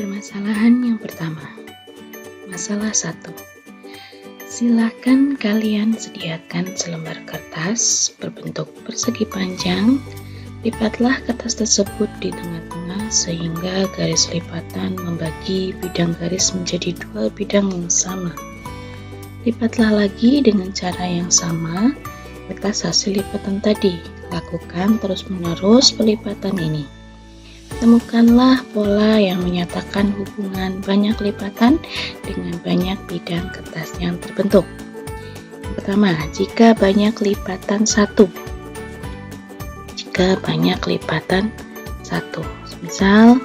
Permasalahan yang pertama, masalah 1. Silakan kalian sediakan selembar kertas berbentuk persegi panjang. Lipatlah kertas tersebut di tengah-tengah sehingga garis lipatan membagi bidang garis menjadi 2 bidang yang sama. Lipatlah lagi dengan cara yang sama kertas hasil lipatan tadi. Lakukan terus-menerus pelipatan ini. Temukanlah pola yang menyatakan hubungan banyak lipatan dengan banyak bidang kertas yang terbentuk. Yang pertama, jika banyak lipatan 1. Jika banyak lipatan 1. Misal,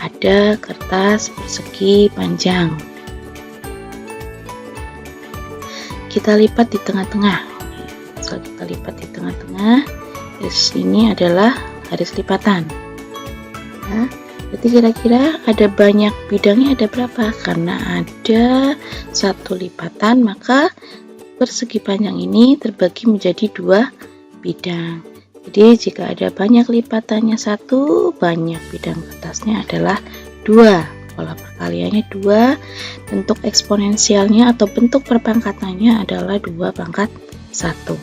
ada kertas persegi panjang. Kita lipat di tengah-tengah. Misal kita lipat di tengah-tengah, garis ini adalah garis lipatan. Nah, berarti kira-kira ada banyak bidangnya ada berapa? Karena ada 1 lipatan, maka persegi panjang ini terbagi menjadi 2 bidang. Jadi jika ada banyak lipatannya 1, banyak bidang kertasnya adalah 2. Pola perkaliannya 2, bentuk eksponensialnya atau bentuk perpangkatannya adalah 2 pangkat 1.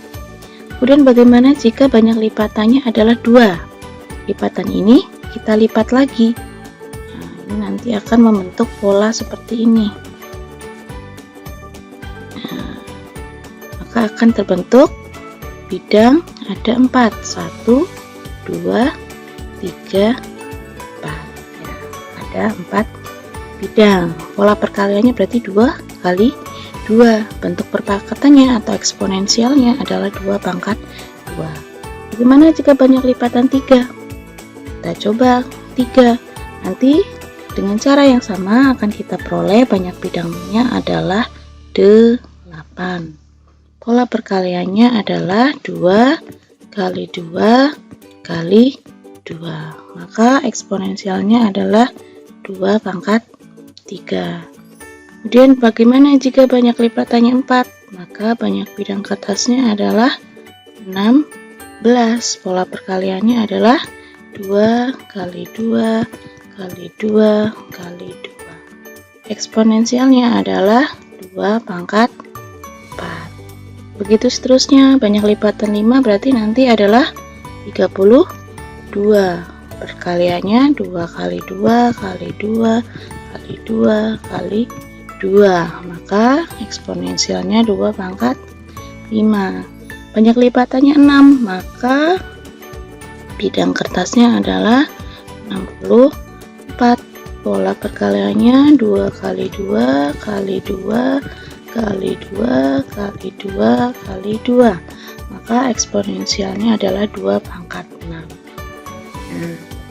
Kemudian bagaimana jika banyak lipatannya adalah 2? Lipatan ini kita lipat lagi. Nah, ini nanti akan membentuk pola seperti ini. Nah, maka akan terbentuk bidang ada 4. 1, 2, 3, 4. Ya, ada 4 bidang. Pola perkaliannya berarti 2 kali 2. Bentuk perpangkatannya atau eksponensialnya adalah 2 pangkat 2. Bagaimana jika banyak lipatan 3? Kita coba 3. Nanti dengan cara yang sama akan kita peroleh banyak bidangnya adalah 8. Pola perkaliannya adalah 2 kali 2 kali 2. Maka eksponensialnya adalah 2 pangkat 3. Kemudian bagaimana jika banyak lipatannya 4? Maka banyak bidang kertasnya adalah 16. Pola perkaliannya adalah 2 kali 2 kali 2 kali 2. Eksponensialnya adalah 2 pangkat 4. Begitu seterusnya, banyak lipatan 5 berarti nanti adalah 32. Perkaliannya 2 kali 2 kali 2 kali 2 kali 2. Maka eksponensialnya 2 pangkat 5. Banyak lipatannya 6, maka bidang kertasnya adalah 64. Pola perkaliannya 2 kali 2 kali 2 kali 2 kali 2 kali 2. Maka eksponensialnya adalah 2 pangkat 6. Nah,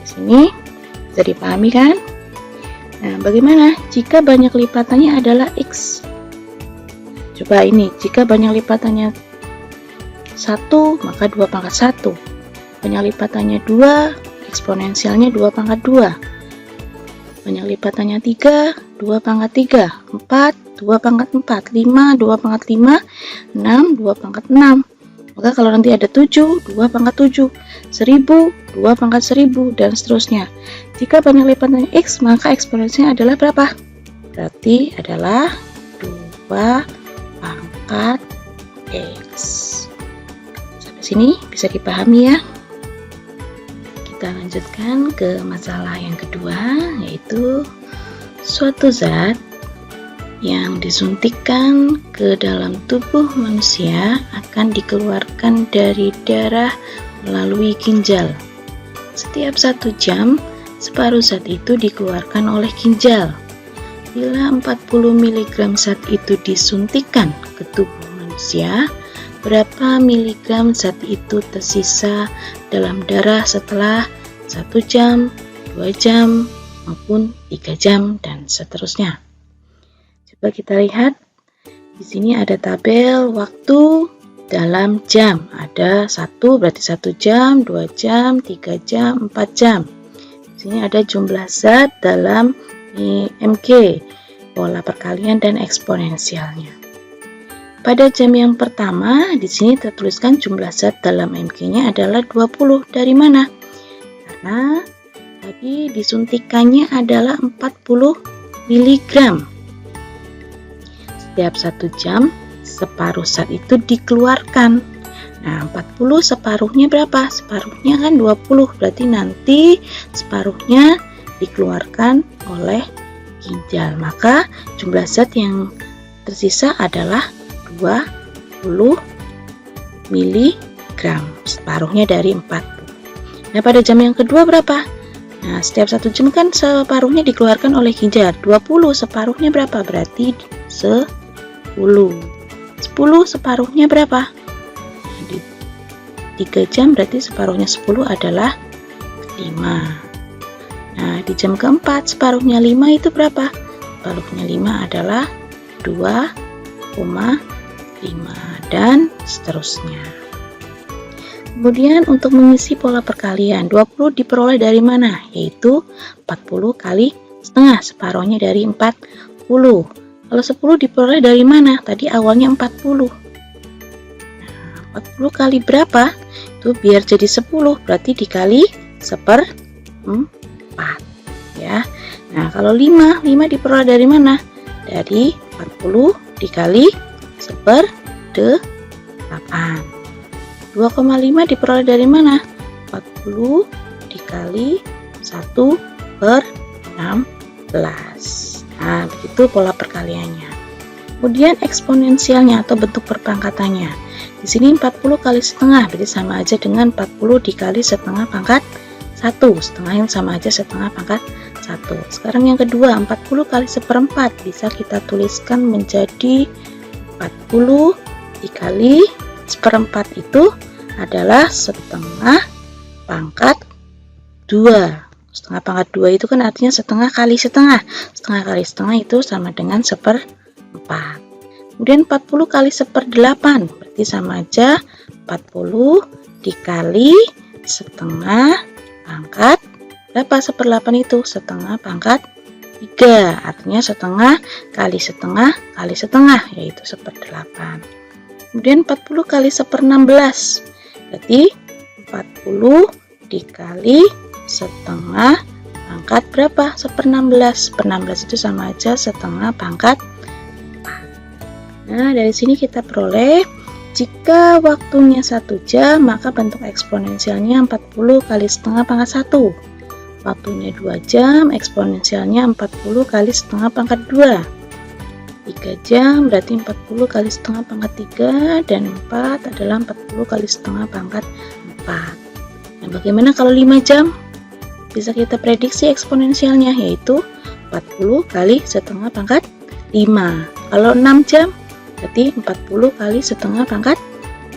di sini bisa dipahami kan? Nah, bagaimana jika banyak lipatannya adalah X? Coba ini, jika banyak lipatannya 1, maka 2 pangkat 1. Banyak lipatannya 2, eksponensialnya 2 pangkat 2. Banyak lipatannya 3, 2 pangkat 3. 4, 2 pangkat 4. 5, 2 pangkat 5. 6, 2 pangkat 6. Maka kalau nanti ada 7, 2 pangkat 7. 1000, 2 pangkat 1000, dan seterusnya. Jika banyak lipatannya X, maka eksponensinya adalah berapa? Berarti adalah 2 pangkat X. Sampai sini bisa dipahami ya? Kita lanjutkan ke masalah yang kedua, yaitu suatu zat yang disuntikkan ke dalam tubuh manusia akan dikeluarkan dari darah melalui ginjal. Setiap 1 jam, separuh zat itu dikeluarkan oleh ginjal. Bila 40 mg zat itu disuntikkan ke tubuh manusia, berapa miligram zat itu tersisa dalam darah setelah 1 jam, 2 jam, maupun 3 jam, dan seterusnya. Coba kita lihat. Di sini ada tabel waktu dalam jam. Ada 1 berarti 1 jam, 2 jam, 3 jam, 4 jam. Di sini ada jumlah zat dalam mg, pola perkalian dan eksponensialnya. Pada jam yang pertama, di sini tertuliskan jumlah zat dalam mg-nya adalah 20. Dari mana? Karena Tadi disuntikannya adalah 40 mg. Setiap 1 jam, separuh zat itu dikeluarkan. Nah, 40 separuhnya berapa? Separuhnya kan 20, berarti nanti separuhnya dikeluarkan oleh ginjal. Maka jumlah zat yang tersisa adalah 20 mg, separuhnya dari 40. Nah, pada jam yang kedua berapa? Nah, setiap 1 jam kan separuhnya dikeluarkan oleh ginjal. 20 separuhnya berapa? Berarti 10. 10 separuhnya berapa? Nah, di 3 jam berarti separuhnya 10 adalah 5. Nah, di jam keempat separuhnya 5 itu berapa? Separuhnya 5 adalah 2,5 dan seterusnya. Kemudian untuk mengisi pola perkalian, 20 diperoleh dari mana? Yaitu 40 kali setengah, separuhnya dari 40. Kalau 10 diperoleh dari mana? Tadi awalnya 40. Nah, 40 kali berapa? Itu biar jadi 10, berarti dikali 1/4 ya. Nah, kalau 5 diperoleh dari mana? Dari 40 dikali 1/8. 2,5 diperoleh dari mana? 40 dikali 1/16. Nah, begitu pola perkaliannya. Kemudian eksponensialnya atau bentuk perpangkatannya. Di sini 40 kali setengah, berarti sama aja dengan 40 dikali setengah pangkat 1. Setengah yang sama aja setengah pangkat 1. Sekarang yang kedua, 40 kali 1/4 bisa kita tuliskan menjadi 40 dikali 1/4 itu adalah setengah pangkat 2. Setengah pangkat 2 itu kan artinya setengah kali setengah. Setengah kali setengah itu sama dengan 1/4. Kemudian 40 kali 1/8 berarti sama aja 40 dikali setengah pangkat berapa? 1/8 itu setengah pangkat 3, artinya setengah kali setengah kali setengah, yaitu 1/8. Kemudian 40 kali 1/16 berarti 40 dikali setengah pangkat berapa? 1/16. 1/16 itu sama aja setengah pangkat 4. Nah, dari sini kita peroleh jika waktunya 1 jam, maka bentuk eksponensialnya 40 kali setengah pangkat 1. Waktunya 2 jam, eksponensialnya 40 kali setengah pangkat 2. 3 jam berarti 40 kali setengah pangkat 3, dan 4 adalah 40 kali setengah pangkat 4. Nah, bagaimana kalau 5 jam? Bisa kita prediksi eksponensialnya, yaitu 40 kali setengah pangkat 5. Kalau 6 jam berarti 40 kali setengah pangkat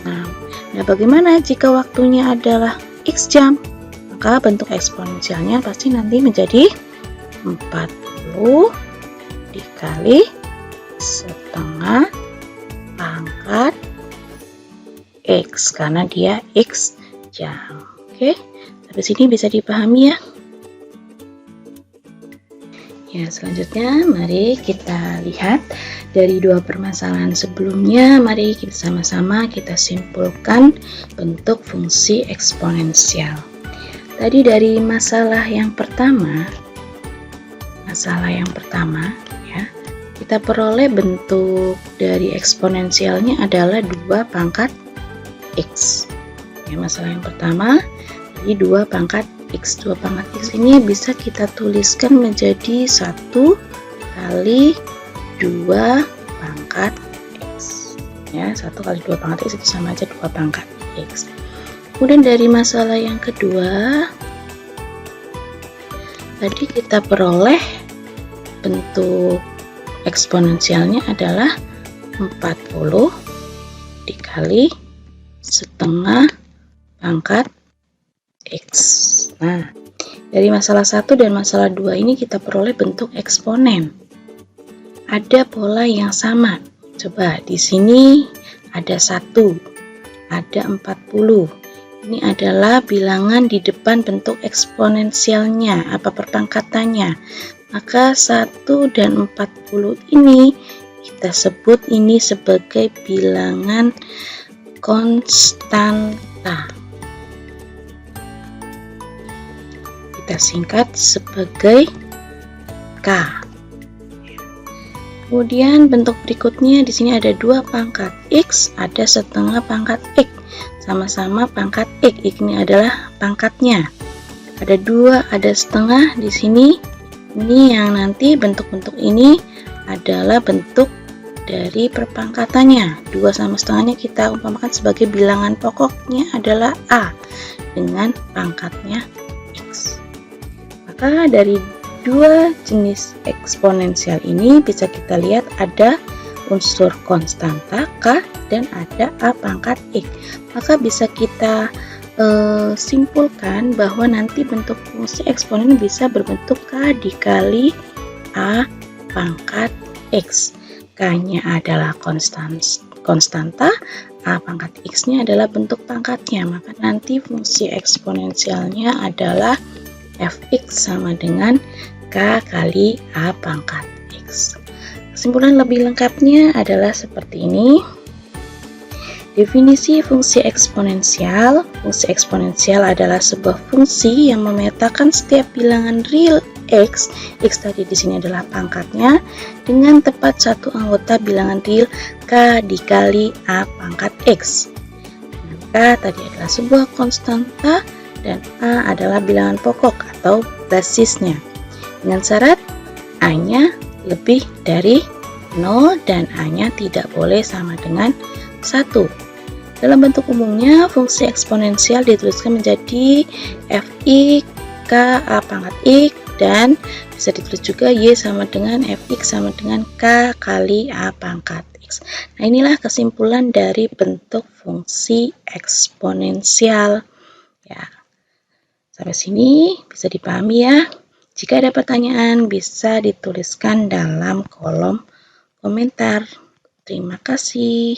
6. Nah, bagaimana jika waktunya adalah X jam? Maka bentuk eksponensialnya pasti nanti menjadi 40 dikali setengah pangkat X, karena dia X jam. Oke, sampai sini bisa dipahami ya. Ya, selanjutnya mari kita lihat dari dua permasalahan sebelumnya. Mari kita sama-sama kita simpulkan bentuk fungsi eksponensial. Tadi dari masalah yang pertama ya, kita peroleh bentuk dari eksponensialnya adalah 2 pangkat X. Ya, masalah yang pertama, jadi 2 pangkat X. 2 pangkat X ini bisa kita tuliskan menjadi 1 kali 2 pangkat X. Ya, 1 kali 2 pangkat X itu sama aja 2 pangkat X. Kemudian dari masalah yang kedua, tadi kita peroleh bentuk eksponensialnya adalah 40 dikali setengah pangkat X. Nah, dari masalah 1 dan masalah 2 ini kita peroleh bentuk eksponen. Ada pola yang sama. Coba di sini ada 1, ada 40. Ini adalah bilangan di depan bentuk eksponensialnya, apa perpangkatannya. Maka 1 dan 40 ini kita sebut ini sebagai bilangan konstanta. kita singkat sebagai K. Kemudian bentuk berikutnya di sini ada 2 pangkat X, ada setengah pangkat X, sama-sama pangkat X. Ini adalah pangkatnya. Ada 2, ada setengah di sini. Ini yang nanti bentuk-bentuk ini adalah bentuk dari perpangkatannya. 2 sama setengahnya kita umpamakan sebagai bilangan pokoknya adalah A dengan pangkatnya X. Maka dari 2 jenis eksponensial ini bisa kita lihat ada unsur konstanta K dan ada A pangkat X. Maka bisa kita simpulkan bahwa nanti bentuk fungsi eksponen bisa berbentuk K dikali A pangkat X. K-nya adalah konstanta, A pangkat X-nya adalah bentuk pangkatnya. Maka nanti fungsi eksponensialnya adalah fx sama dengan K kali A pangkat X. Kesimpulan lebih lengkapnya adalah seperti ini. Definisi fungsi eksponensial. Fungsi eksponensial adalah sebuah fungsi yang memetakan setiap bilangan real X. X tadi di sini adalah pangkatnya dengan tepat satu anggota bilangan real K dikali A pangkat X. K tadi adalah sebuah konstanta dan A adalah bilangan pokok atau basisnya. Dengan syarat A-nya lebih dari 0 dan A-nya tidak boleh sama dengan 1. Dalam bentuk umumnya, fungsi eksponensial dituliskan menjadi fx K A pangkat X dan bisa ditulis juga Y sama dengan fx sama dengan K kali A pangkat X. Nah, inilah kesimpulan dari bentuk fungsi eksponensial. Ya, sampai sini bisa dipahami ya. Jika ada pertanyaan bisa dituliskan dalam kolom komentar. Terima kasih.